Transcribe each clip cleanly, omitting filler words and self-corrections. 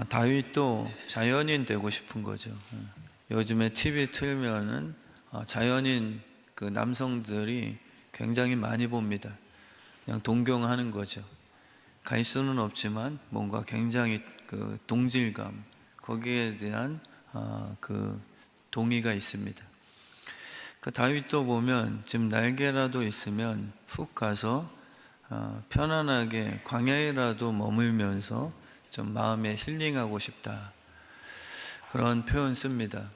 다윗도 자연인 되고 싶은 거죠. 요즘에 TV 틀면은 자연인 그 남성들이 굉장히 많이 봅니다. 그냥 동경하는 거죠. 갈 수는 없지만 뭔가 굉장히 그 동질감, 거기에 대한 그 동의가 있습니다. 그 다윗도 보면 지금 날개라도 있으면 훅 가서 편안하게 광야에라도 머물면서 좀 마음에 힐링하고 싶다, 그런 표현 씁니다.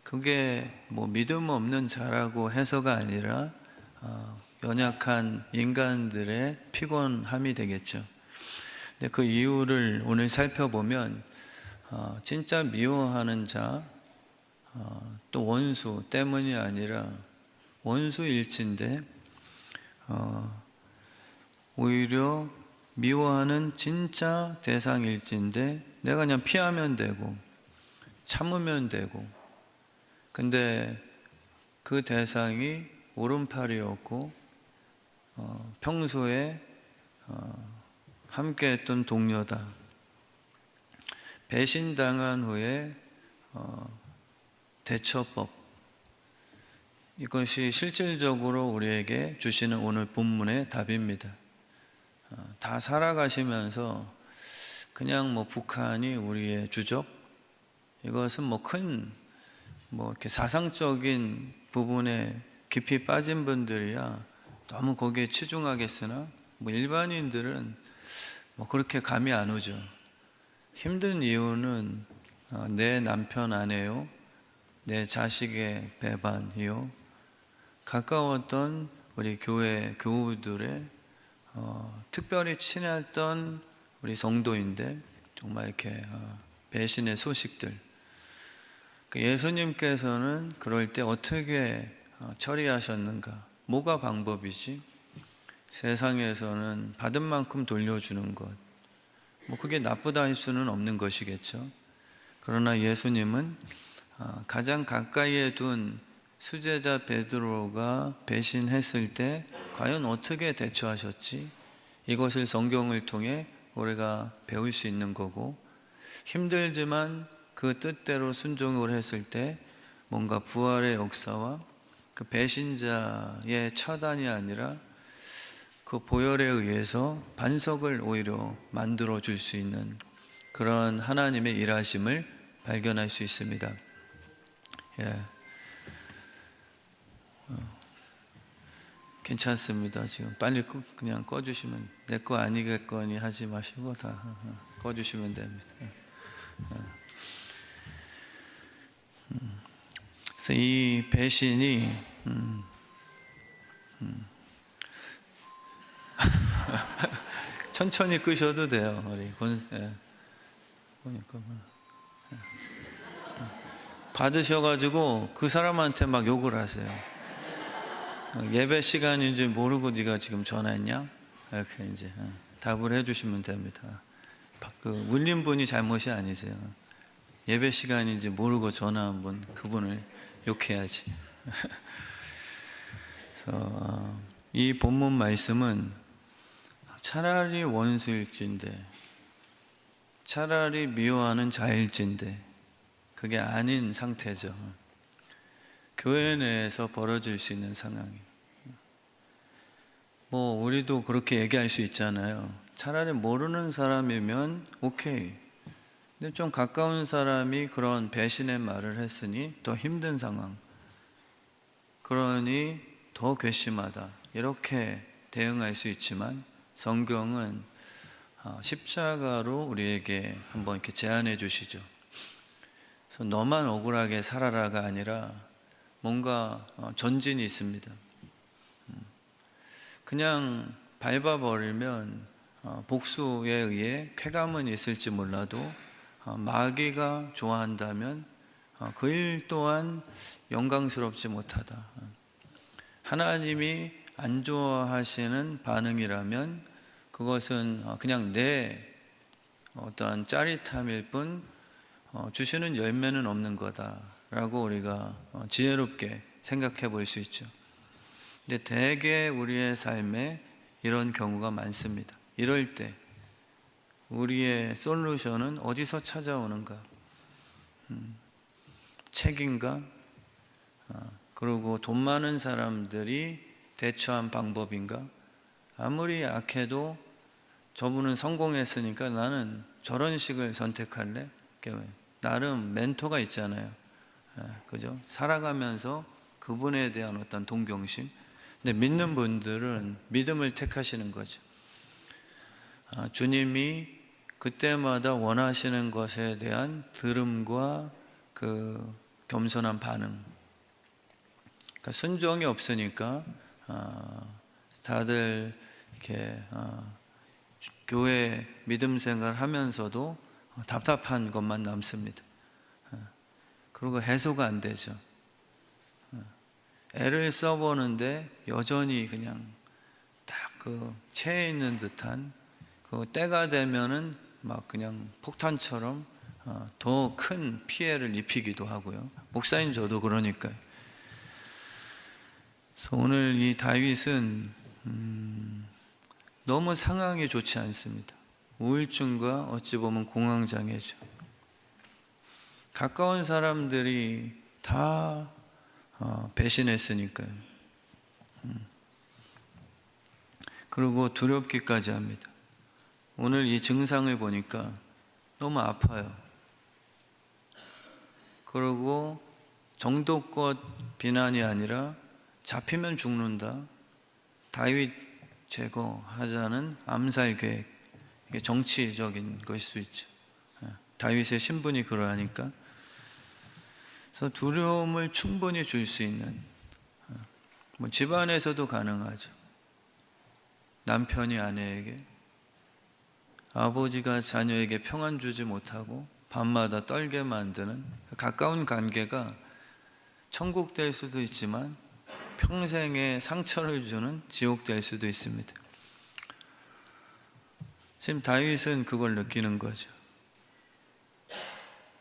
그게 뭐 믿음 없는 자라고 해서가 아니라 연약한 인간들의 피곤함이 되겠죠. 근데 그 이유를 오늘 살펴보면 진짜 미워하는 자, 또 원수 때문이 아니라 원수일진데 오히려 미워하는 진짜 대상일진데 내가 그냥 피하면 되고 참으면 되고, 근데 그 대상이 오른팔이었고 평소에 함께했던 동료다. 배신당한 후에 대처법, 이것이 실질적으로 우리에게 주시는 오늘 본문의 답입니다. 다 살아가시면서 그냥 뭐 북한이 우리의 주적, 이것은 뭐 이렇게 사상적인 부분에 깊이 빠진 분들이야 너무 거기에 치중하겠으나 뭐 일반인들은 뭐 그렇게 감이 안 오죠. 힘든 이유는 내 남편 아내요, 내 자식의 배반이요, 가까웠던 우리 교회 교우들의 특별히 친했던 우리 성도인데 정말 이렇게 배신의 소식들, 예수님께서는 그럴 때 어떻게 처리하셨는가? 뭐가 방법이지? 세상에서는 받은 만큼 돌려주는 것, 뭐 그게 나쁘다 할 수는 없는 것이겠죠. 그러나 예수님은 가장 가까이에 둔 수제자 베드로가 배신했을 때 과연 어떻게 대처하셨지? 이것을 성경을 통해 우리가 배울 수 있는 거고, 힘들지만 그 뜻대로 순종을 했을 때 뭔가 부활의 역사와 그 배신자의 처단이 아니라 그 보혈에 의해서 반석을 오히려 만들어 줄 수 있는 그런 하나님의 일하심을 발견할 수 있습니다. 예. 괜찮습니다. 지금 빨리 그냥 꺼주시면, 내 거 아니겠거니 하지 마시고 다 꺼주시면 됩니다. 그래서 이 배신이 천천히 끄셔도 돼요. 우리 보니까 받으셔가지고 그 사람한테 막 욕을 하세요. 예배 시간인 줄 모르고 네가 지금 전화했냐? 이렇게 이제 답을 해주시면 됩니다. 그 울린 분이 잘못이 아니세요. 예배 시간인지 모르고 전화한 분, 그분을 욕해야지. 그래서 이 본문 말씀은 차라리 원수일진데, 차라리 미워하는 자일진데 그게 아닌 상태죠. 교회 내에서 벌어질 수 있는 상황이, 뭐 우리도 그렇게 얘기할 수 있잖아요. 차라리 모르는 사람이면 오케이, 근데 좀 가까운 사람이 그런 배신의 말을 했으니 더 힘든 상황, 그러니 더 괘씸하다, 이렇게 대응할 수 있지만 성경은 십자가로 우리에게 한번 이렇게 제안해 주시죠. 그래서 너만 억울하게 살아라가 아니라 뭔가 전진이 있습니다. 그냥 밟아버리면 복수에 의해 쾌감은 있을지 몰라도 마귀가 좋아한다면 그 일 또한 영광스럽지 못하다. 하나님이 안 좋아하시는 반응이라면 그것은 그냥 내 어떠한 짜릿함일 뿐 주시는 열매는 없는 거다라고 우리가 지혜롭게 생각해 볼 수 있죠. 근데 대개 우리의 삶에 이런 경우가 많습니다. 이럴 때 우리의 솔루션은 어디서 찾아오는가? 책인가? 그리고 돈 많은 사람들이 대처한 방법인가? 아무리 약해도 저분은 성공했으니까 나는 저런 식을 선택할래? 나름 멘토가 있잖아요. 그죠? 살아가면서 그분에 대한 어떤 동경심. 근데 믿는 분들은 믿음을 택하시는 거죠. 주님이 그때마다 원하시는 것에 대한 들음과 그 겸손한 반응. 그러니까 순종이 없으니까 다들 이렇게 교회 믿음 생활하면서도 답답한 것만 남습니다. 그리고 해소가 안 되죠. 애를 써보는데 여전히 그냥 딱 그 채에 있는 듯한 그 때가 되면은 막 그냥 폭탄처럼 더 큰 피해를 입히기도 하고요. 목사인 저도 그러니까요. 그래서 오늘 이 다윗은 너무 상황이 좋지 않습니다. 우울증과 어찌 보면 공황장애죠. 가까운 사람들이 다 배신했으니까요. 그리고 두렵기까지 합니다. 오늘 이 증상을 보니까 너무 아파요. 그리고 정도껏 비난이 아니라 잡히면 죽는다. 다윗 제거하자는 암살 계획. 이게 정치적인 것일 수 있죠. 다윗의 신분이 그러하니까. 그래서 두려움을 충분히 줄 수 있는, 뭐 집안에서도 가능하죠. 남편이 아내에게, 아버지가 자녀에게 평안 주지 못하고 밤마다 떨게 만드는 가까운 관계가 천국 될 수도 있지만 평생에 상처를 주는 지옥 될 수도 있습니다. 지금 다윗은 그걸 느끼는 거죠.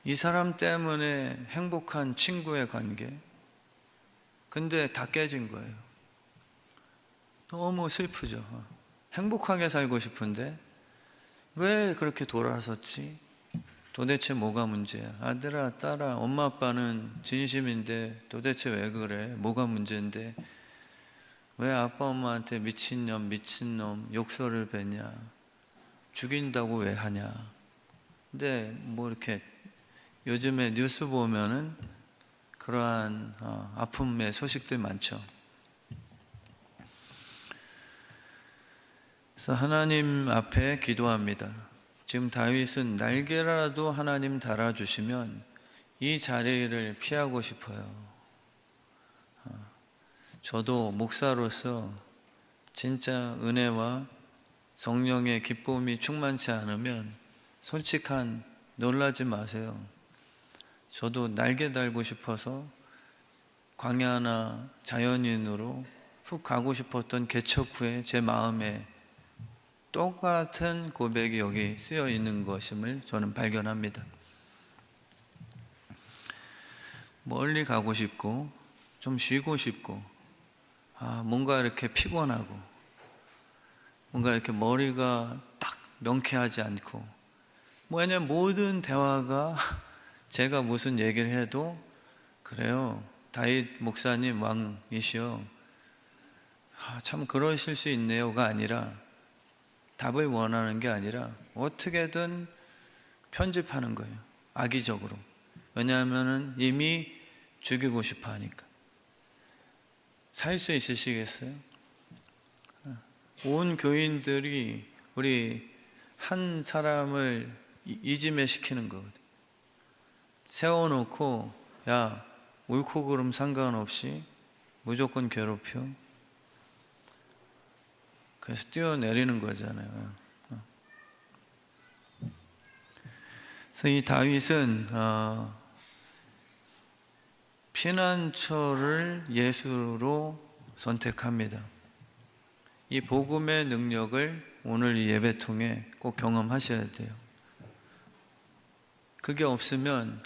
이 사람 때문에 행복한 친구의 관계, 근데 다 깨진 거예요. 너무 슬프죠. 행복하게 살고 싶은데 왜 그렇게 돌아섰지? 도대체 뭐가 문제야? 아들아, 딸아, 엄마 아빠는 진심인데 도대체 왜 그래? 뭐가 문제인데? 왜 아빠 엄마한테 미친년, 미친놈, 욕설을 뱉냐? 죽인다고 왜 하냐? 근데 뭐 이렇게 요즘에 뉴스 보면은 그러한 아픔의 소식들 많죠. 그래서 하나님 앞에 기도합니다. 지금 다윗은 날개라도 하나님 달아주시면 이 자리를 피하고 싶어요. 저도 목사로서 진짜 은혜와 성령의 기쁨이 충만치 않으면 솔직한 놀라지 마세요. 저도 날개 달고 싶어서 광야나 자연인으로 훅 가고 싶었던 개척 후에 제 마음에 똑같은 고백이 여기 쓰여 있는 것임을 저는 발견합니다. 멀리 가고 싶고 좀 쉬고 싶고 뭔가 이렇게 피곤하고 뭔가 이렇게 머리가 딱 명쾌하지 않고 왜냐면 모든 대화가 제가 무슨 얘기를 해도 그래요. 다윗 목사님 왕이시여 참 그러실 수 있네요가 아니라 답을 원하는 게 아니라 어떻게든 편집하는 거예요. 악의적으로. 왜냐하면 이미 죽이고 싶어 하니까. 살 수 있으시겠어요? 온 교인들이 우리 한 사람을 이지매 시키는 거거든. 세워놓고 야 옳고 그름 상관없이 무조건 괴롭혀. 그래서 뛰어내리는 거잖아요. 그래서 이 다윗은 피난처를 예수로 선택합니다. 이 복음의 능력을 오늘 이 예배 통해 꼭 경험하셔야 돼요. 그게 없으면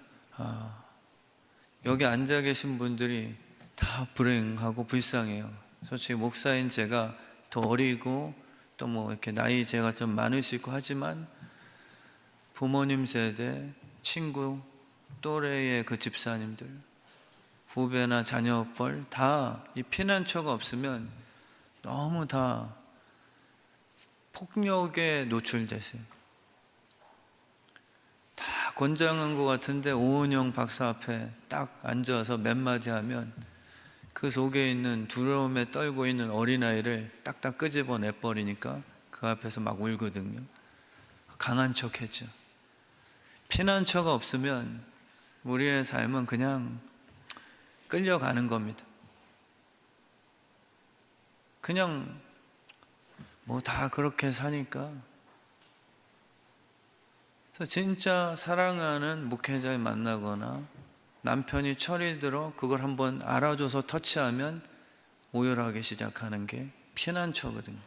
여기 앉아 계신 분들이 다 불행하고 불쌍해요. 솔직히 목사인 제가 더 어리고 또 뭐 이렇게 나이 제가 좀 많을 수 있고 하지만 부모님 세대, 친구, 또래의 그 집사님들, 후배나 자녀뻘 다 이 피난처가 없으면 너무 다 폭력에 노출되세요. 다 권장한 것 같은데 오은영 박사 앞에 딱 앉아서 몇 마디 하면 그 속에 있는 두려움에 떨고 있는 어린아이를 딱딱 끄집어 내버리니까 그 앞에서 막 울거든요. 강한 척했죠. 피난처가 없으면 우리의 삶은 그냥 끌려가는 겁니다. 그냥 뭐 다 그렇게 사니까. 그래서 진짜 사랑하는 목회자를 만나거나 남편이 철이 들어 그걸 한번 알아줘서 터치하면 오열하기 시작하는 게 피난처거든요.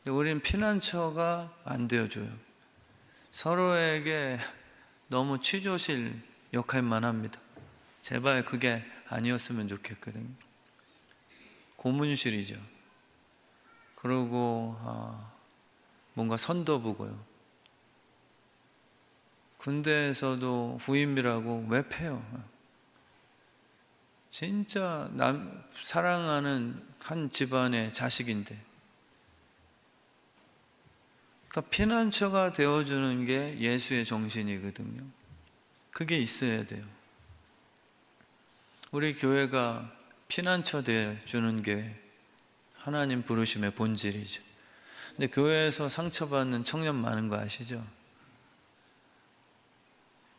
근데 우리는 피난처가 안 되어줘요. 서로에게 너무 취조실 역할만 합니다. 제발 그게 아니었으면 좋겠거든요. 고문실이죠. 그리고 뭔가 선도 보고요. 군대에서도 후임이라고 왜 패요? 진짜 사랑하는 한 집안의 자식인데. 그러니까 피난처가 되어주는 게 예수의 정신이거든요. 그게 있어야 돼요. 우리 교회가 피난처 되어주는 게 하나님 부르심의 본질이죠. 근데 교회에서 상처받는 청년 많은 거 아시죠?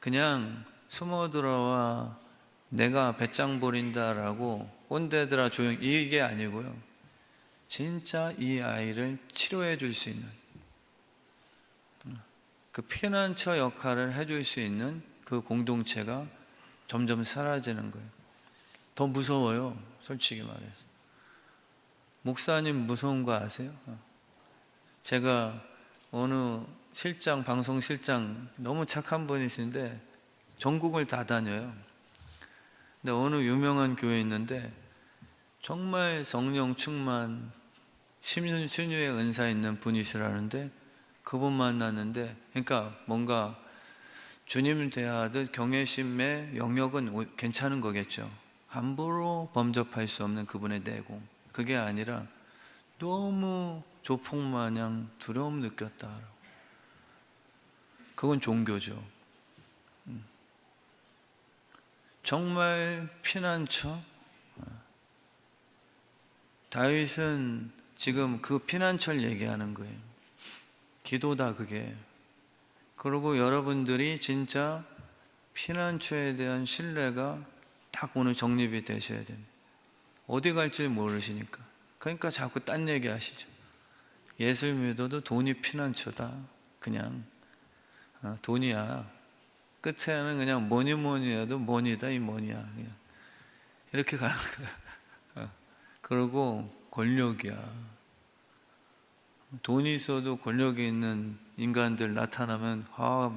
그냥 숨어 들어와 내가 배짱 부린다라고 꼰대들아 조용히 이게 아니고요. 진짜 이 아이를 치료해 줄 수 있는 그 피난처 역할을 해줄 수 있는 그 공동체가 점점 사라지는 거예요. 더 무서워요. 솔직히 말해서. 목사님 무서운 거 아세요? 제가 어느 실장, 방송 실장 너무 착한 분이신데 전국을 다 다녀요. 근데 어느 유명한 교회 있는데 정말 성령 충만 신유의 은사 있는 분이시라는데 그분 만났는데 그러니까 뭔가 주님 대하듯 경외심의 영역은 괜찮은 거겠죠. 함부로 범접할 수 없는 그분의 내공. 그게 아니라 너무 조폭마냥 두려움 느꼈다. 그건 종교죠. 정말 피난처? 다윗은 지금 그 피난처를 얘기하는 거예요. 기도다 그게. 그리고 여러분들이 진짜 피난처에 대한 신뢰가 딱 오늘 정립이 되셔야 됩니다. 어디 갈지 모르시니까. 그러니까 자꾸 딴 얘기 하시죠. 예수 믿어도 돈이 피난처다. 그냥 돈이야. 끝에는 그냥 뭐니 해도 뭐니다 이 뭐니야. 그냥 이렇게 가는 거야. 그리고 권력이야. 돈이 있어도 권력이 있는 인간들 나타나면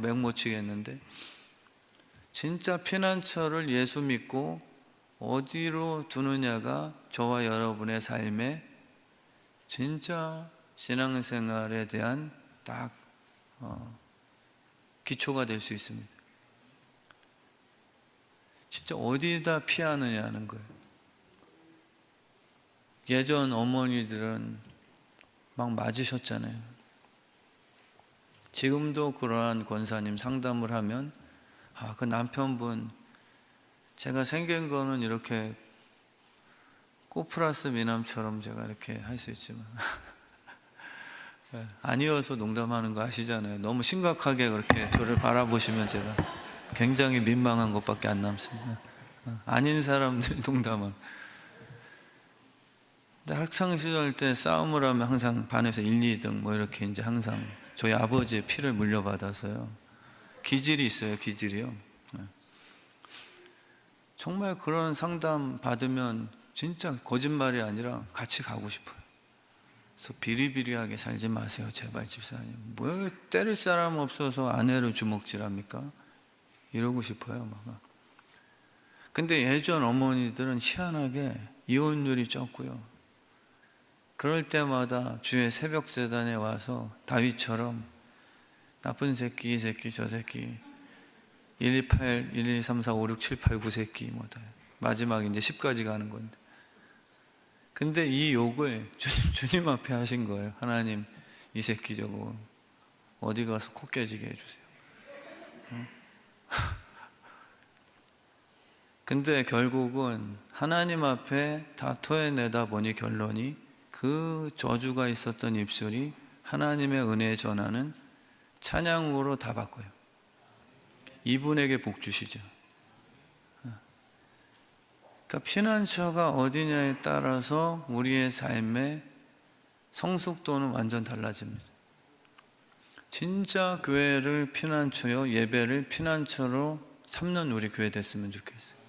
맥 못 치겠는데 진짜 피난처를 예수 믿고 어디로 두느냐가 저와 여러분의 삶에 진짜 신앙생활에 대한 딱 기초가 될 수 있습니다. 진짜 어디다 피하느냐는 거예요. 예전 어머니들은 막 맞으셨잖아요. 지금도 그러한 권사님 상담을 하면 그 남편분 제가 생긴 거는 이렇게 꼬플러스 미남처럼 제가 이렇게 할 수 있지만 아니어서 농담하는 거 아시잖아요. 너무 심각하게 그렇게 저를 바라보시면 제가 굉장히 민망한 것밖에 안 남습니다. 아닌 사람들 농담은. 근데 학창시절 때 싸움을 하면 항상 반에서 1, 2등 뭐 이렇게 이제 항상 저희 아버지의 피를 물려받아서요. 기질이 있어요, 기질이요. 정말 그런 상담 받으면 진짜 거짓말이 아니라 같이 가고 싶어요. 그래서 비리비리하게 살지 마세요, 제발 집사님. 뭐 때릴 사람 없어서 아내를 주먹질합니까? 이러고 싶어요, 막. 근데 예전 어머니들은 희한하게 이혼율이 적고요. 그럴 때마다 주의 새벽 재단에 와서 다윗처럼 나쁜 새끼, 이 새끼, 저 새끼, 128, 1, 2, 3, 4, 5, 6, 7, 8, 9 새끼 뭐다. 마지막 이제 10까지 가는 건데. 근데 이 욕을 주님 앞에 하신 거예요. 하나님, 이 새끼 저거 어디 가서 코 깨지게 해주세요. 근데 결국은 하나님 앞에 다 토해내다 보니 결론이 그 저주가 있었던 입술이 하나님의 은혜의 전하는 찬양으로 다 바꿔요. 이분에게 복 주시죠. 그러니까 피난처가 어디냐에 따라서 우리의 삶의 성숙도는 완전 달라집니다. 진짜 교회를 피난처요, 예배를 피난처로 삼는 우리 교회 됐으면 좋겠어요.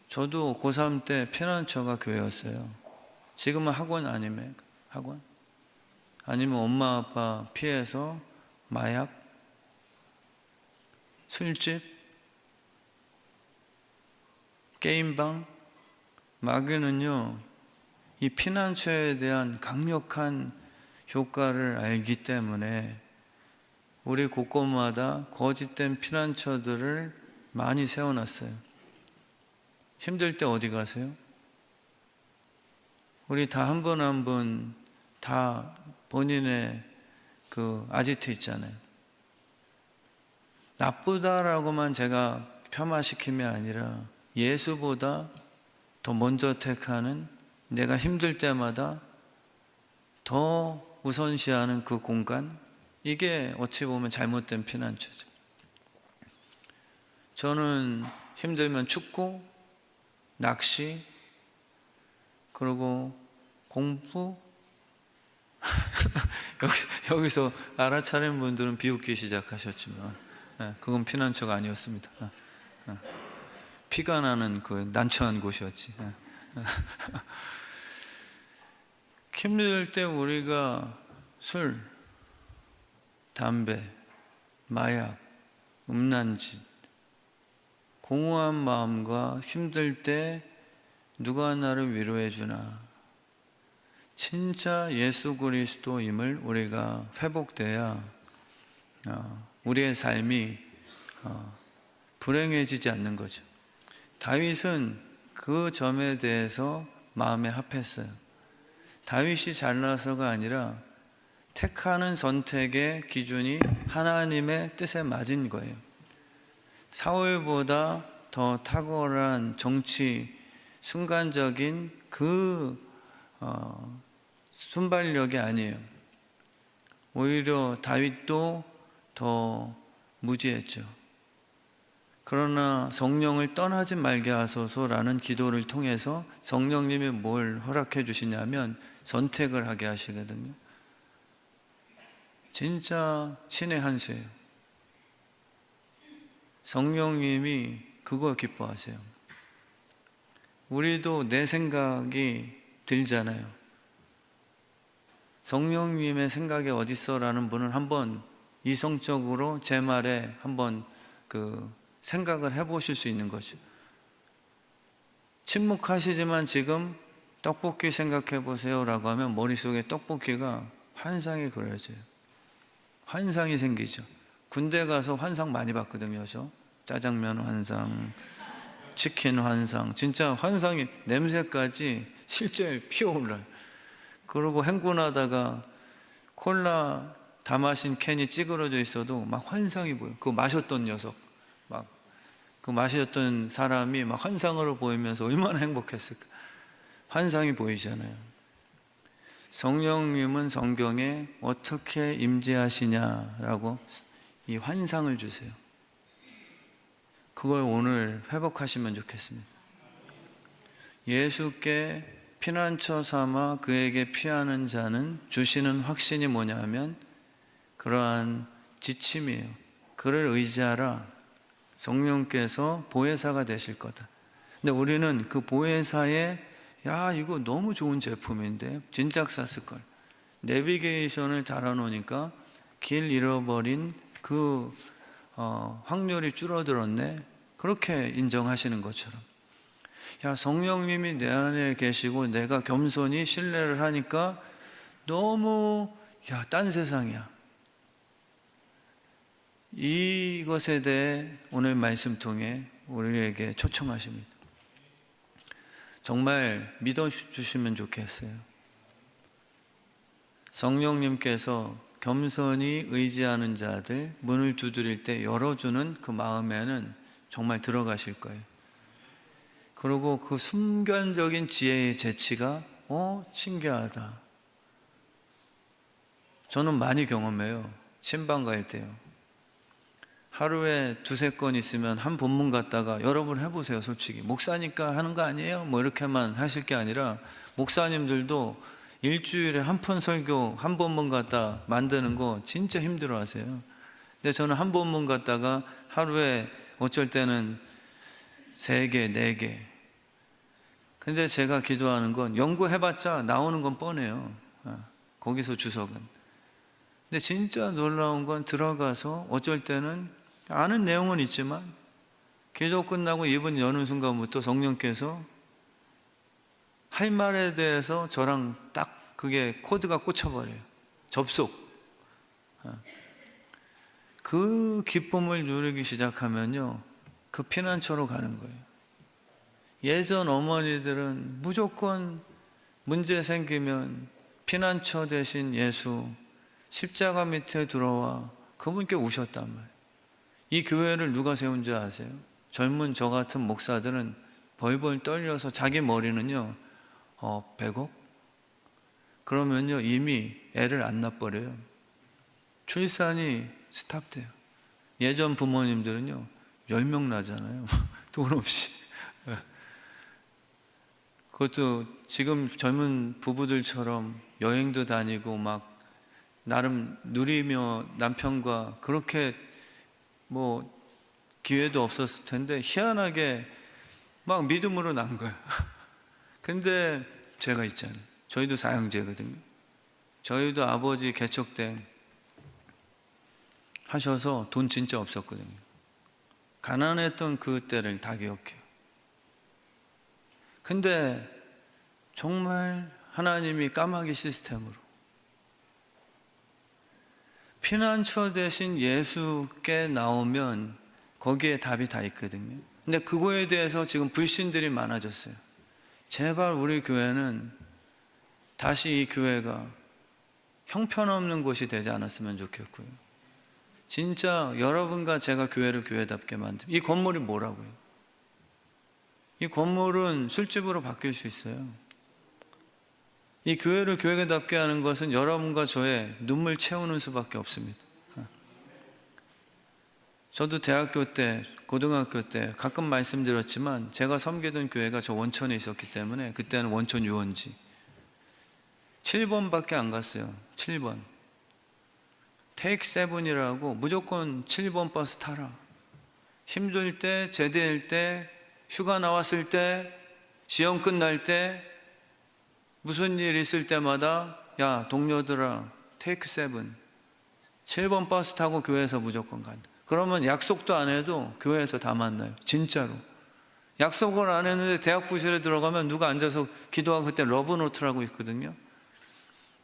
저도 고3 때 피난처가 교회였어요. 지금은 학원 아니면 학원? 아니면 엄마 아빠 피해서 마약, 술집, 게임방, 마귀는요, 이 피난처에 대한 강력한 효과를 알기 때문에 우리 곳곳마다 거짓된 피난처들을 많이 세워놨어요. 힘들 때 어디 가세요? 우리 다 한 분 한 분 다 본인의 그 아지트 있잖아요. 나쁘다라고만 제가 폄하시킴이 아니라 예수보다 더 먼저 택하는, 내가 힘들 때마다 더 우선시하는 그 공간, 이게 어찌 보면 잘못된 피난처죠. 저는 힘들면 축구, 낚시, 그리고 공부. 여기서 알아차린 분들은 비웃기 시작하셨지만 그건 피난처가 아니었습니다. 피가 나는 그 난처한 곳이었지. 힘들 때 우리가 술, 담배, 마약, 음란짓, 공허한 마음과 힘들 때 누가 나를 위로해 주나, 진짜 예수 그리스도임을 우리가 회복돼야 우리의 삶이 불행해지지 않는 거죠. 다윗은 그 점에 대해서 마음에 합했어요. 다윗이 잘나서가 아니라 택하는 선택의 기준이 하나님의 뜻에 맞은 거예요. 사울보다 더 탁월한 정치, 순간적인 그 순발력이 아니에요. 오히려 다윗도 더 무지했죠. 그러나 성령을 떠나지 말게 하소서라는 기도를 통해서 성령님이 뭘 허락해 주시냐면 선택을 하게 하시거든요. 진짜 신의 한 수예요. 성령님이 그거 기뻐하세요. 우리도 내 생각이 들잖아요. 성령님의 생각이 어딨어? 라는 분은 한번 이성적으로 제 말에 한번 생각을 해보실 수 있는 거죠. 침묵하시지만 지금 떡볶이 생각해 보세요 라고 하면 머릿속에 떡볶이가 환상이 그려져요. 환상이 생기죠. 군대 가서 환상 많이 봤거든요. 저 짜장면 환상, 치킨 환상, 진짜 환상이, 냄새까지 실제 피어올라요. 그리고 행군하다가 콜라 다 마신 캔이 찌그러져 있어도 막 환상이 보여요. 그거 마셨던 녀석, 막 그 마셨던 사람이 막 환상으로 보이면서 얼마나 행복했을까. 환상이 보이잖아요. 성령님은 성경에 어떻게 임재하시냐라고 이 환상을 주세요. 그걸 오늘 회복하시면 좋겠습니다. 예수께 피난처 삼아 그에게 피하는 자는 주시는 확신이 뭐냐면 그러한 지침이에요. 그를 의지하라. 성령께서 보혜사가 되실 거다. 근데 우리는 그 보혜사에 야 이거 너무 좋은 제품인데 진작 샀을걸, 내비게이션을 달아놓으니까 길 잃어버린 그 확률이 줄어들었네, 그렇게 인정하시는 것처럼, 야 성령님이 내 안에 계시고 내가 겸손히 신뢰를 하니까 너무 딴 세상이야. 이것에 대해 오늘 말씀 통해 우리에게 초청하십니다. 정말 믿어주시면 좋겠어요. 성령님께서 겸손히 의지하는 자들 문을 두드릴 때 열어주는 그 마음에는 정말 들어가실 거예요. 그리고 그 순간적인 지혜의 재치가 신기하다. 저는 많이 경험해요. 신방 갈 때요. 하루에 2-3건 있으면 한 본문 갔다가 여러분 해보세요. 솔직히 목사니까 하는 거 아니에요? 뭐 이렇게만 하실 게 아니라 목사님들도 일주일에 한 편 설교 한 본문 갖다 만드는 거 진짜 힘들어 하세요. 근데 저는 한 본문 갖다가 하루에 어쩔 때는 3개, 4개. 근데 제가 기도하는 건 연구해봤자 나오는 건 뻔해요. 거기서 주석은. 근데 진짜 놀라운 건 들어가서 어쩔 때는 아는 내용은 있지만 기도 끝나고 입은 여는 순간부터 성령께서 할 말에 대해서 저랑 딱 그게 코드가 꽂혀버려요. 접속. 그 기쁨을 누리기 시작하면요, 그 피난처로 가는 거예요. 예전 어머니들은 무조건 문제 생기면 피난처 대신 예수, 십자가 밑에 들어와 그분께 우셨단 말이에요. 이 교회를 누가 세운지 아세요? 젊은 저 같은 목사들은 벌벌 떨려서 자기 머리는요 100억? 그러면요 이미 애를 안 낳버려요. 출산이 스탑돼요. 예전 부모님들은요 10명 나잖아요. 돈 없이. 그것도 지금 젊은 부부들처럼 여행도 다니고 막 나름 누리며 남편과 그렇게 뭐 기회도 없었을 텐데 희한하게 막 믿음으로 난 거예요. 근데 제가 있잖아요. 저희도 사형제거든요. 저희도 아버지 개척 때 하셔서 돈 진짜 없었거든요. 가난했던 그 때를 다 기억해요. 근데 정말 하나님이 까마귀 시스템으로 피난처 대신 예수께 나오면 거기에 답이 다 있거든요. 근데 그거에 대해서 지금 불신들이 많아졌어요. 제발 우리 교회는 다시 이 교회가 형편없는 곳이 되지 않았으면 좋겠고요. 진짜 여러분과 제가 교회를 교회답게 만든 이 건물이 뭐라고요? 이 건물은 술집으로 바뀔 수 있어요. 이 교회를 교회답게 하는 것은 여러분과 저의 눈물 채우는 수밖에 없습니다. 저도 대학교 때, 고등학교 때 가끔 말씀드렸지만 제가 섬기던 교회가 저 원천에 있었기 때문에 그때는 원천 유원지 7번밖에 안 갔어요. 7번 테이크 7이라고 무조건 7번 버스 타라. 힘들 때, 제대할 때, 휴가 나왔을 때, 시험 끝날 때, 무슨 일 있을 때마다 야 동료들아 테이크 7번 버스 타고 교회에서 무조건 간다. 그러면 약속도 안 해도 교회에서 다 만나요. 진짜로. 약속을 안 했는데 대학 부실에 들어가면 누가 앉아서 기도하고 그때 러브노트라고 있거든요.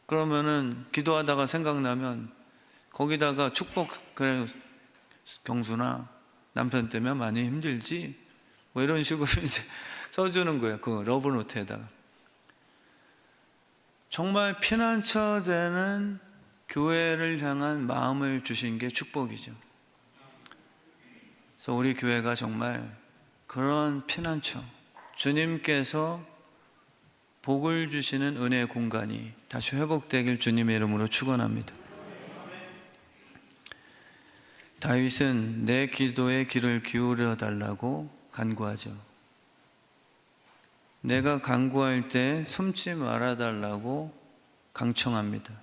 그러면은 기도하다가 생각나면 거기다가 축복, 그래 경수나 남편 때문에 많이 힘들지 뭐 이런 식으로 이제 써주는 거예요. 그 러브노트에다가. 정말 피난처 되는 교회를 향한 마음을 주신 게 축복이죠. 그래서 우리 교회가 정말 그런 피난처, 주님께서 복을 주시는 은혜의 공간이 다시 회복되길 주님의 이름으로 축원합니다. 다윗은 내 기도에 귀를 기울여 달라고 간구하죠. 내가 간구할 때 숨지 말아 달라고 강청합니다.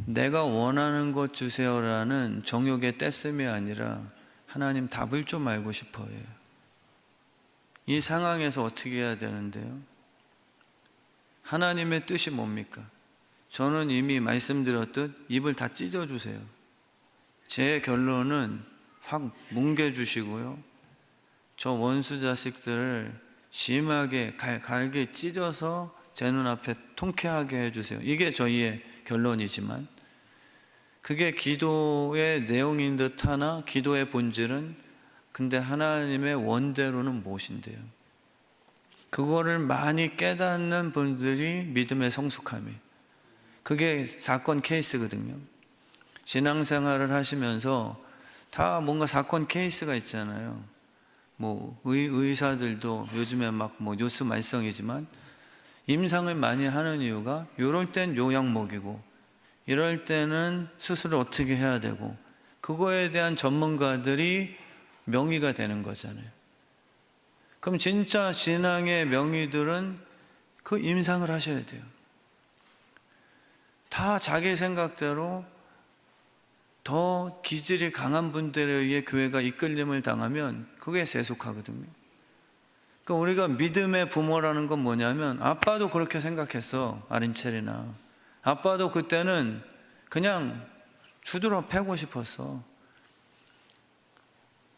내가 원하는 것 주세요라는 정욕의 떼씀이 아니라 하나님 답을 좀 알고 싶어요. 이 상황에서 어떻게 해야 되는데요? 하나님의 뜻이 뭡니까? 저는 이미 말씀드렸듯 입을 다 찢어주세요. 제 결론은 확 뭉개주시고요. 저 원수 자식들을 심하게 갈게 찢어서 제 눈앞에 통쾌하게 해주세요. 이게 저희의 결론이지만 그게 기도의 내용인 듯 하나 기도의 본질은 근데 하나님의 원대로는 무엇인데요? 그거를 많이 깨닫는 분들이 믿음의 성숙함이에요. 그게 사건 케이스거든요. 신앙생활을 하시면서 다 뭔가 사건 케이스가 있잖아요. 뭐 의사들도 요즘에 막 뭐 뉴스 말썽이지만 임상을 많이 하는 이유가 이럴 땐 요약 먹이고 이럴 때는 수술을 어떻게 해야 되고 그거에 대한 전문가들이 명의가 되는 거잖아요. 그럼 진짜 신앙의 명의들은 그 임상을 하셔야 돼요. 다 자기 생각대로 더 기질이 강한 분들에 의해 교회가 이끌림을 당하면 그게 세속하거든요. 그러니까 우리가 믿음의 부모라는 건 뭐냐면 아빠도 그렇게 생각했어. 아린첼이나 아빠도 그때는 그냥 주드러 패고 싶었어.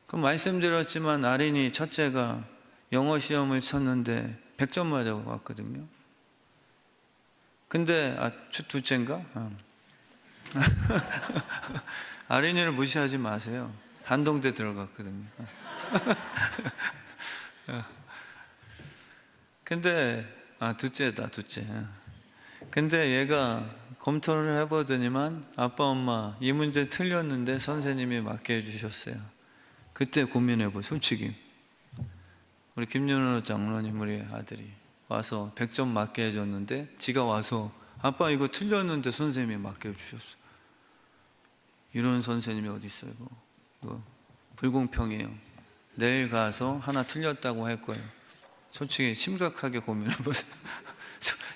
그 말씀드렸지만 아린이 첫째가 영어 시험을 쳤는데 100점 맞아고 왔거든요. 근데 둘째인가? 아린이를 무시하지 마세요. 한동대 들어갔거든요. 근데 둘째다, 둘째. 근데 얘가 검토를 해보더니만 아빠 엄마 이 문제 틀렸는데 선생님이 맞게 해주셨어요. 그때 고민해보. 솔직히 우리 김윤호 장로님 우리 아들이 와서 100점 맞게 해줬는데 지가 와서 아빠 이거 틀렸는데 선생님이 맞게 해주셨어. 이런 선생님이 어디 있어요? 이거 불공평해요. 내일 가서 하나 틀렸다고 할 거예요. 솔직히 심각하게 고민해보세요.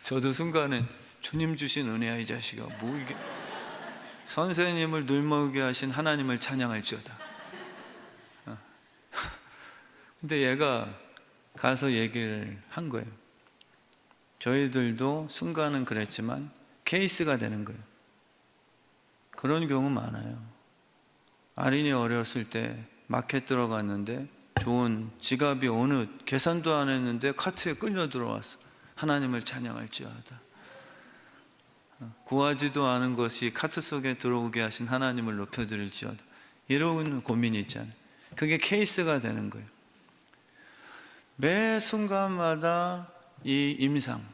저도 순간에 주님 주신 은혜야 이 자식아. 뭐 이게 선생님을 눌먹게 하신 하나님을 찬양할지어다. 근데 얘가 가서 얘기를 한 거예요. 저희들도 순간은 그랬지만 케이스가 되는 거예요. 그런 경우 많아요. 아린이 어렸을 때 마켓 들어갔는데 좋은 지갑이 어느 계산도 안 했는데 카트에 끌려 들어왔어. 하나님을 찬양할지어다. 구하지도 않은 것이 카트 속에 들어오게 하신 하나님을 높여드릴지어다. 이런 고민이 있잖아요. 그게 케이스가 되는 거예요. 매 순간마다 이 임상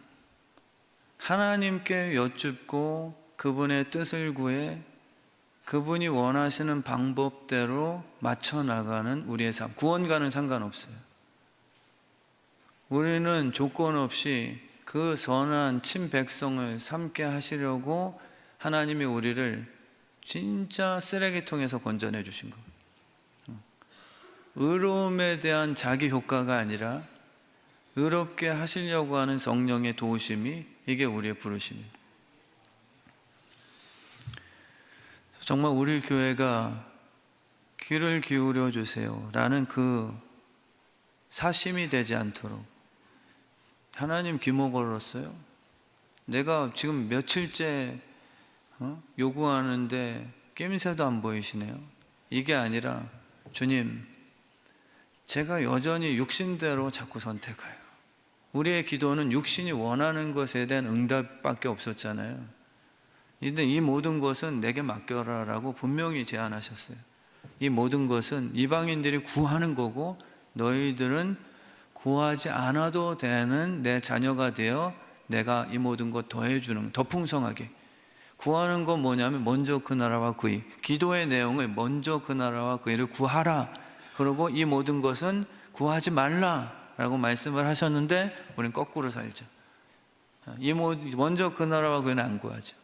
하나님께 여쭙고 그분의 뜻을 구해 그분이 원하시는 방법대로 맞춰 나가는 우리의 삶. 구원과는 상관없어요. 우리는 조건 없이 그 선한 친백성을 삼게 하시려고 하나님이 우리를 진짜 쓰레기통에서 건져내 주신 거예요. 의로움에 대한 자기 효과가 아니라 의롭게 하시려고 하는 성령의 도우심이 이게 우리의 부르심이에요. 정말 우리 교회가 귀를 기울여 주세요 라는 그 사심이 되지 않도록 하나님 귀모 걸었어요? 내가 지금 며칠째 요구하는데 낌새도 안 보이시네요. 이게 아니라 주님 제가 여전히 육신대로 자꾸 선택해요. 우리의 기도는 육신이 원하는 것에 대한 응답밖에 없었잖아요. 근데 이 모든 것은 내게 맡겨라라고 분명히 제안하셨어요. 이 모든 것은 이방인들이 구하는 거고 너희들은 구하지 않아도 되는 내 자녀가 되어 내가 이 모든 것 더해주는, 더 풍성하게. 구하는 건 뭐냐면 먼저 그 나라와 그의, 기도의 내용을 먼저 그 나라와 그의를 구하라. 그리고 이 모든 것은 구하지 말라라고 말씀을 하셨는데 우리는 거꾸로 살죠. 먼저 그 나라와 그의는 안 구하죠.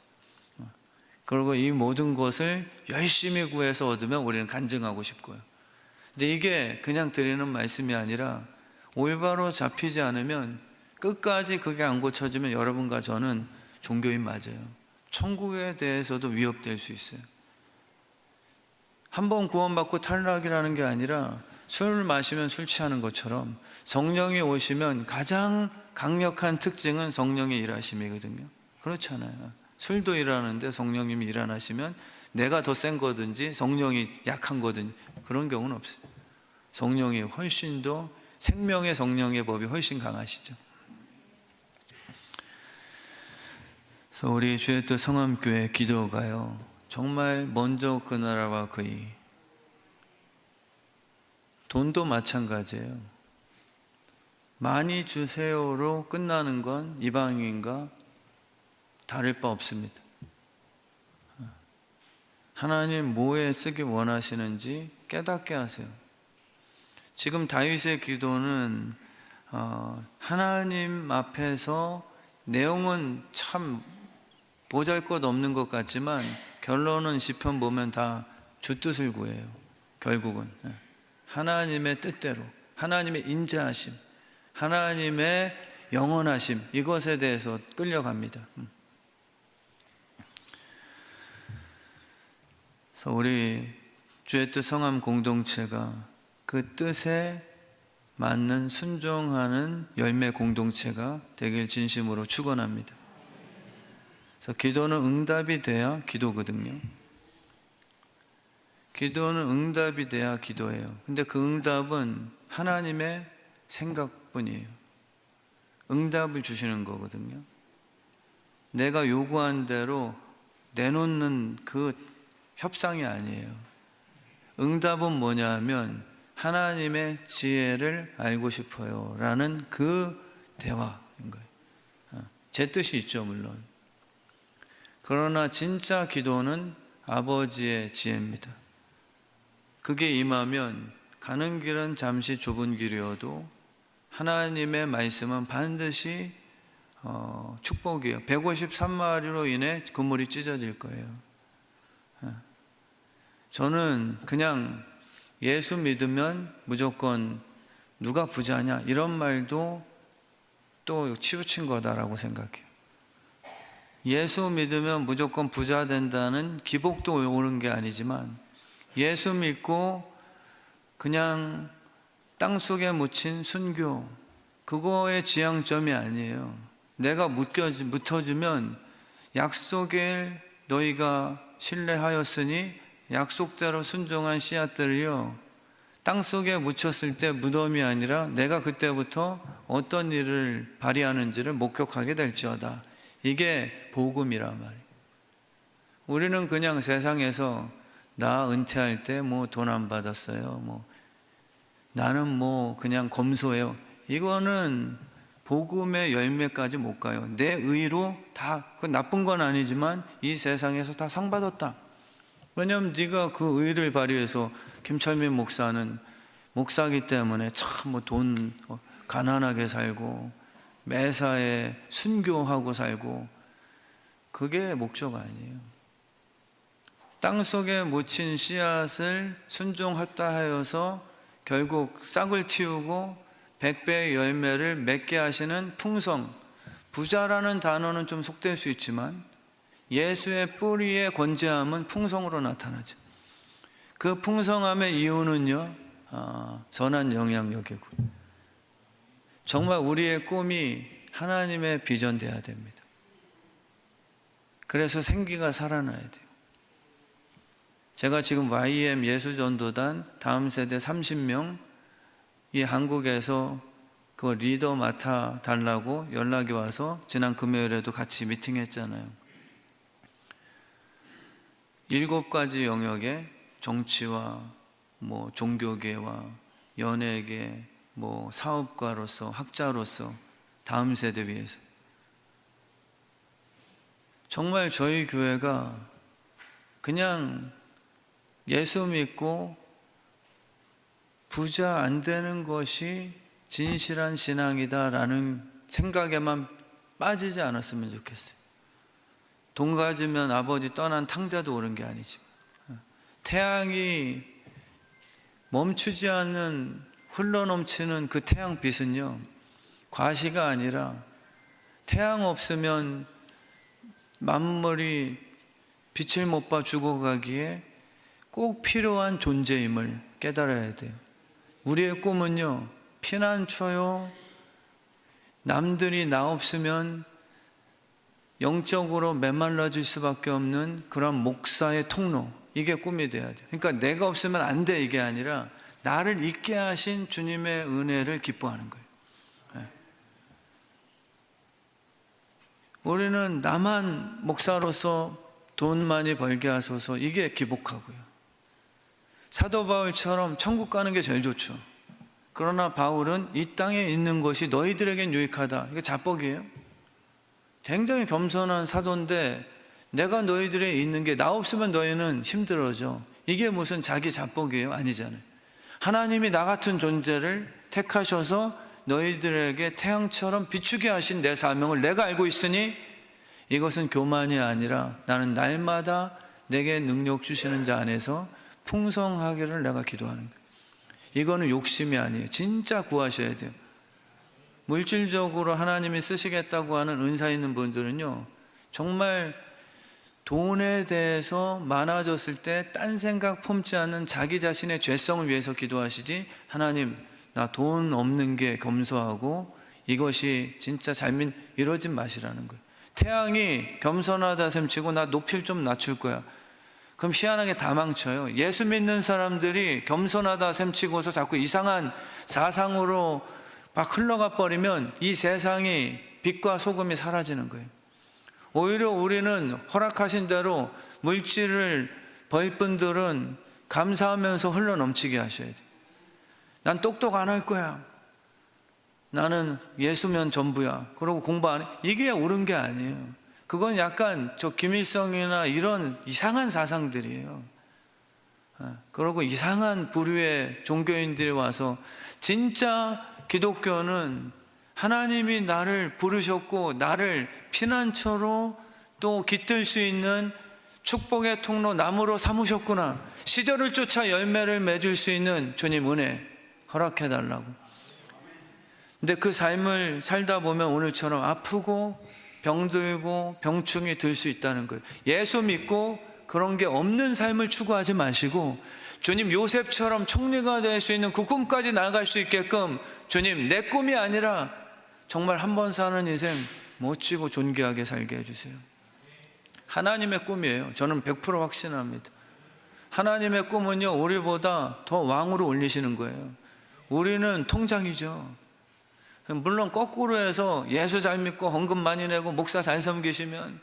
그리고 이 모든 것을 열심히 구해서 얻으면 우리는 간증하고 싶고요. 근데 이게 그냥 드리는 말씀이 아니라 올바로 잡히지 않으면 끝까지 그게 안 고쳐지면 여러분과 저는 종교인 맞아요. 천국에 대해서도 위협될 수 있어요. 한 번 구원받고 탈락이라는 게 아니라 술을 마시면 술 취하는 것처럼 성령이 오시면 가장 강력한 특징은 성령의 일하심이거든요. 그렇잖아요. 술도 일하는데 성령님이 일 안 하시면 내가 더 센 거든지 성령이 약한 거든지 그런 경우는 없어요. 성령이 훨씬 더 생명의 성령의 법이 훨씬 강하시죠. 그래서 우리 주의 뜻 성암교회 기도가요 정말 먼저 그 나라와 그의, 돈도 마찬가지예요. 많이 주세요로 끝나는 건 이방인과 다를 바 없습니다. 하나님 뭐에 쓰기 원하시는지 깨닫게 하세요. 지금 다윗의 기도는 하나님 앞에서 내용은 참 보잘것없는 것 같지만 결론은 시편 보면 다 주 뜻을 구해요. 결국은 하나님의 뜻대로, 하나님의 인자하심, 하나님의 영원하심, 이것에 대해서 끌려갑니다. 그래서 우리 주의 뜻 성함 공동체가 그 뜻에 맞는 순종하는 열매 공동체가 되길 진심으로 축원합니다. 그래서 기도는 응답이 돼야 기도거든요. 기도는 응답이 돼야 기도예요. 근데 그 응답은 하나님의 생각뿐이에요. 응답을 주시는 거거든요. 내가 요구한 대로 내놓는 그 협상이 아니에요. 응답은 뭐냐면 하나님의 지혜를 알고 싶어요 라는 그 대화인 거예요. 제 뜻이 있죠, 물론. 그러나 진짜 기도는 아버지의 지혜입니다. 그게 임하면 가는 길은 잠시 좁은 길이어도 하나님의 말씀은 반드시 축복이에요. 153마리로 인해 그물이 찢어질 거예요. 저는 그냥 예수 믿으면 무조건 누가 부자냐 이런 말도 또 치우친 거다라고 생각해요. 예수 믿으면 무조건 부자 된다는 기복도 오는 게 아니지만 예수 믿고 그냥 땅속에 묻힌 순교, 그거의 지향점이 아니에요. 내가 묻혀주면 약속을 너희가 신뢰하였으니 약속대로 순종한 씨앗들이요 땅속에 묻혔을 때 무덤이 아니라 내가 그때부터 어떤 일을 발휘하는지를 목격하게 될지어다. 이게 복음이란 말이에요. 우리는 그냥 세상에서 나 은퇴할 때 뭐 돈 안 받았어요, 뭐 나는 뭐 그냥 검소해요, 이거는 복음의 열매까지 못 가요. 내 의로 다, 그 나쁜 건 아니지만 이 세상에서 다 상 받았다. 왜냐하면 네가 그 의를 발휘해서 김철민 목사는 목사기 때문에 참 뭐 돈 가난하게 살고 매사에 순교하고 살고, 그게 목적 아니에요. 땅속에 묻힌 씨앗을 순종했다 하여서 결국 싹을 틔우고 100배의 열매를 맺게 하시는 풍성, 부자라는 단어는 좀 속될 수 있지만 예수의 뿌리의 건재함은 풍성으로 나타나죠. 그 풍성함의 이유는요, 선한 영향력이고, 정말 우리의 꿈이 하나님의 비전 돼야 됩니다. 그래서 생기가 살아나야 돼요. 제가 지금 YM 예수전도단 다음 세대 30명 이 한국에서 그 리더 맡아 달라고 연락이 와서 지난 금요일에도 같이 미팅했잖아요. 7가지 영역에 정치와 뭐 종교계와 연예계, 뭐 사업가로서, 학자로서 다음 세대 위해서 정말 저희 교회가 그냥 예수 믿고 부자 안 되는 것이 진실한 신앙이다라는 생각에만 빠지지 않았으면 좋겠어요. 돈 가지면 아버지 떠난 탕자도 오른 게 아니지만 태양이 멈추지 않는 흘러넘치는 그 태양빛은요 과시가 아니라 태양 없으면 만물이 빛을 못 봐 죽어가기에 꼭 필요한 존재임을 깨달아야 돼요. 우리의 꿈은요 피난처요, 남들이 나 없으면 영적으로 메말라질 수밖에 없는 그런 목사의 통로, 이게 꿈이 돼야 돼요. 그러니까 내가 없으면 안 돼 이게 아니라 나를 있게 하신 주님의 은혜를 기뻐하는 거예요. 우리는 나만 목사로서 돈 많이 벌게 하소서, 이게 기복하고요. 사도 바울처럼 천국 가는 게 제일 좋죠. 그러나 바울은 이 땅에 있는 것이 너희들에겐 유익하다, 이게 자뻑이에요. 굉장히 겸손한 사도인데 내가 너희들에 있는 게 나 없으면 너희는 힘들어져, 이게 무슨 자기 자뻑이에요? 아니잖아요. 하나님이 나 같은 존재를 택하셔서 너희들에게 태양처럼 비추게 하신 내 사명을 내가 알고 있으니 이것은 교만이 아니라 나는 날마다 내게 능력 주시는 자 안에서 풍성하기를 내가 기도하는 거예요. 이거는 욕심이 아니에요. 진짜 구하셔야 돼요. 물질적으로 하나님이 쓰시겠다고 하는 은사 있는 분들은요, 정말 돈에 대해서 많아졌을 때 딴 생각 품지 않는 자기 자신의 죄성을 위해서 기도하시지, 하나님 나 돈 없는 게 겸손하고 이것이 진짜 잘민, 이러지 마시라는 거예요. 태양이 겸손하다 셈치고 나 높이를 좀 낮출 거야, 그럼 희한하게 다 망쳐요. 예수 믿는 사람들이 겸손하다 셈치고서 자꾸 이상한 사상으로 막 흘러가 버리면 이 세상이 빛과 소금이 사라지는 거예요. 오히려 우리는 허락하신 대로 물질을 벌 분들은 감사하면서 흘러 넘치게 하셔야 돼요. 난 똑똑 안 할 거야, 나는 예수면 전부야, 그러고 공부 안 해, 이게 옳은 게 아니에요. 그건 약간 저 김일성이나 이런 이상한 사상들이에요. 그러고 이상한 부류의 종교인들이 와서, 진짜 기독교는 하나님이 나를 부르셨고 나를 피난처로 또 깃들 수 있는 축복의 통로 나무로 삼으셨구나, 시절을 쫓아 열매를 맺을 수 있는 주님 은혜 허락해 달라고. 근데 그 삶을 살다 보면 오늘처럼 아프고 병들고 병충이 들 수 있다는 거예요. 예수 믿고 그런 게 없는 삶을 추구하지 마시고, 주님 요셉처럼 총리가 될 수 있는 그 꿈까지 나아갈 수 있게끔, 주님 내 꿈이 아니라 정말 한 번 사는 인생 멋지고 존귀하게 살게 해주세요. 하나님의 꿈이에요. 저는 100% 확신합니다. 하나님의 꿈은요, 우리보다 더 왕으로 올리시는 거예요. 우리는 통장이죠. 물론 거꾸로 해서 예수 잘 믿고 헌금 많이 내고 목사 잘 섬기시면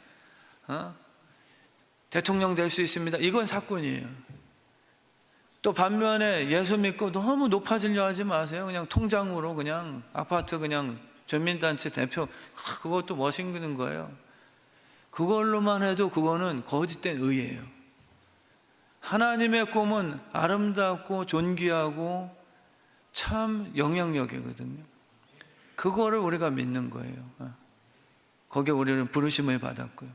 대통령 될 수 있습니다, 이건 사건이에요. 또 반면에 예수 믿고 너무 높아지려 하지 마세요. 그냥 통장으로 그냥 아파트 그냥 전민단체 대표, 그것도 멋있는 거예요. 그걸로만 해도 그거는 거짓된 의예요. 하나님의 꿈은 아름답고 존귀하고 참 영향력이거든요. 그거를 우리가 믿는 거예요. 거기에 우리는 부르심을 받았고요.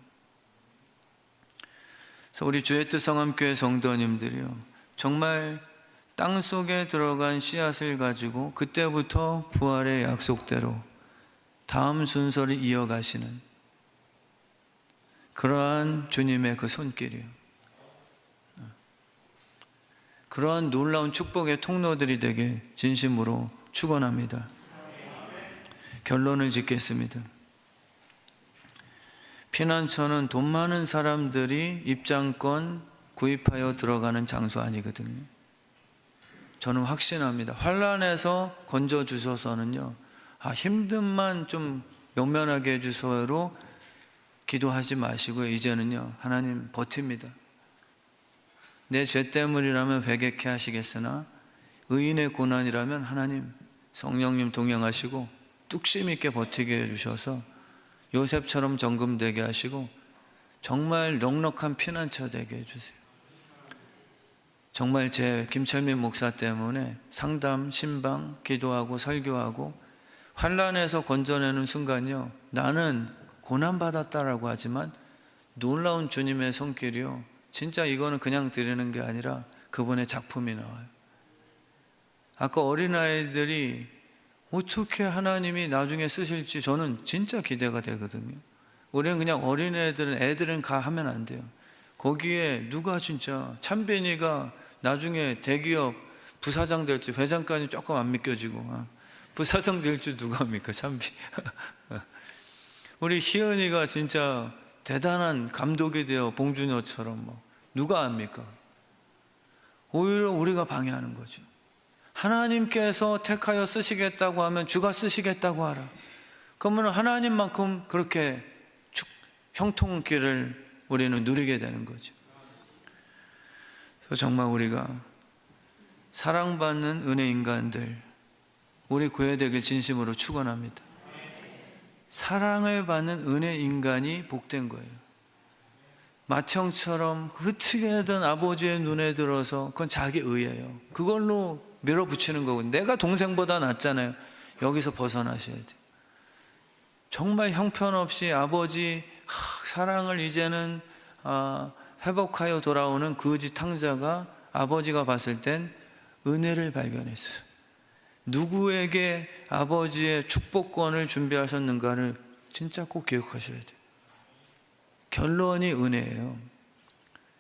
그래서 우리 주의 뜻 성함교회 성도님들이요, 정말 땅속에 들어간 씨앗을 가지고 그때부터 부활의 약속대로 다음 순서를 이어가시는 그러한 주님의 그 손길이요, 그러한 놀라운 축복의 통로들이 되게 진심으로 축원합니다. 결론을 짓겠습니다. 피난처는 돈 많은 사람들이 입장권 구입하여 들어가는 장소 아니거든요. 저는 확신합니다. 환난에서 건져주셔서는요, 힘듦만 좀 면면하게 해주소로 기도하지 마시고요, 이제는요, 하나님 버팁니다. 내 죄 때문이라면 회개케 하시겠으나 의인의 고난이라면 하나님 성령님 동행하시고 뚝심 있게 버티게 해주셔서 요셉처럼 정금되게 하시고 정말 넉넉한 피난처 되게 해주세요. 정말 제 김철민 목사 때문에 상담, 신방, 기도하고 설교하고 환난에서 건져내는 순간요, 나는 고난받았다라고 하지만 놀라운 주님의 손길이요, 진짜 이거는 그냥 드리는 게 아니라 그분의 작품이 나와요. 아까 어린아이들이 어떻게 하나님이 나중에 쓰실지 저는 진짜 기대가 되거든요. 우리는 그냥 애들은 가 하면 안 돼요. 거기에 누가 진짜 참빈이가 나중에 대기업 부사장 될지 회장까지 조금 안 믿겨지고, 부사장 될 줄 누가 합니까, 참빈. 우리 희은이가 진짜 대단한 감독이 되어 봉준호처럼 누가 압니까? 오히려 우리가 방해하는 거죠. 하나님께서 택하여 쓰시겠다고 하면 주가 쓰시겠다고 하라. 그러면 하나님만큼 그렇게 형통길을 우리는 누리게 되는 거죠. 그래서 정말 우리가 사랑받는 은혜 인간들, 우리 교회 되길 진심으로 축원합니다. 사랑을 받는 은혜 인간이 복된 거예요. 맏형처럼 어떻게든 아버지의 눈에 들어서 그건 자기 의예요. 그걸로 밀어붙이는 거고, 내가 동생보다 낫잖아요. 여기서 벗어나셔야 돼요. 정말 형편없이 아버지 사랑을 이제는 회복하여 돌아오는 거지 탕자가 아버지가 봤을 땐 은혜를 발견했어요. 누구에게 아버지의 축복권을 준비하셨는가를 진짜 꼭 기억하셔야 돼요. 결론이 은혜예요.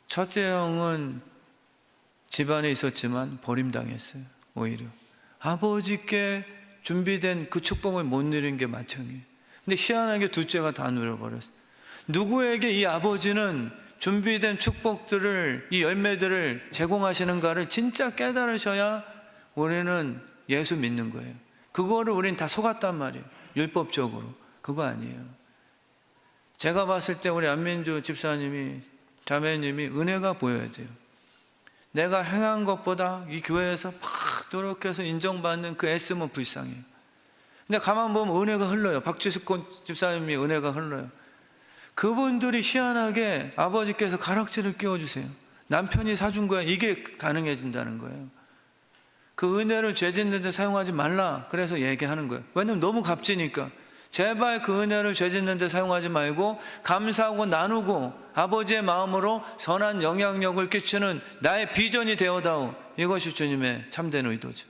첫째 형은 집안에 있었지만 버림당했어요. 오히려 아버지께 준비된 그 축복을 못 누린 게 맏형이에요. 근데 희한하게 둘째가 다 누려버렸어요. 누구에게 이 아버지는 준비된 축복들을, 이 열매들을 제공하시는가를 진짜 깨달으셔야 우리는 예수 믿는 거예요. 그거를 우리는 다 속았단 말이에요. 율법적으로. 그거 아니에요. 제가 봤을 때 우리 안민주 집사님이, 자매님이 은혜가 보여야 돼요. 내가 행한 것보다 이 교회에서 막 노력해서 인정받는 그 애쓰면 불쌍해요. 근데 가만 보면 은혜가 흘러요. 박지숙 집사님이 은혜가 흘러요. 그분들이 희한하게 아버지께서 가락지를 끼워주세요. 남편이 사준 거야. 이게 가능해진다는 거예요. 그 은혜를 죄 짓는 데 사용하지 말라. 그래서 얘기하는 거예요. 왜냐면 너무 값지니까. 제발 그 은혜를 죄 짓는 데 사용하지 말고 감사하고 나누고 아버지의 마음으로 선한 영향력을 끼치는 나의 비전이 되어다오. 이것이 주님의 참된 의도죠.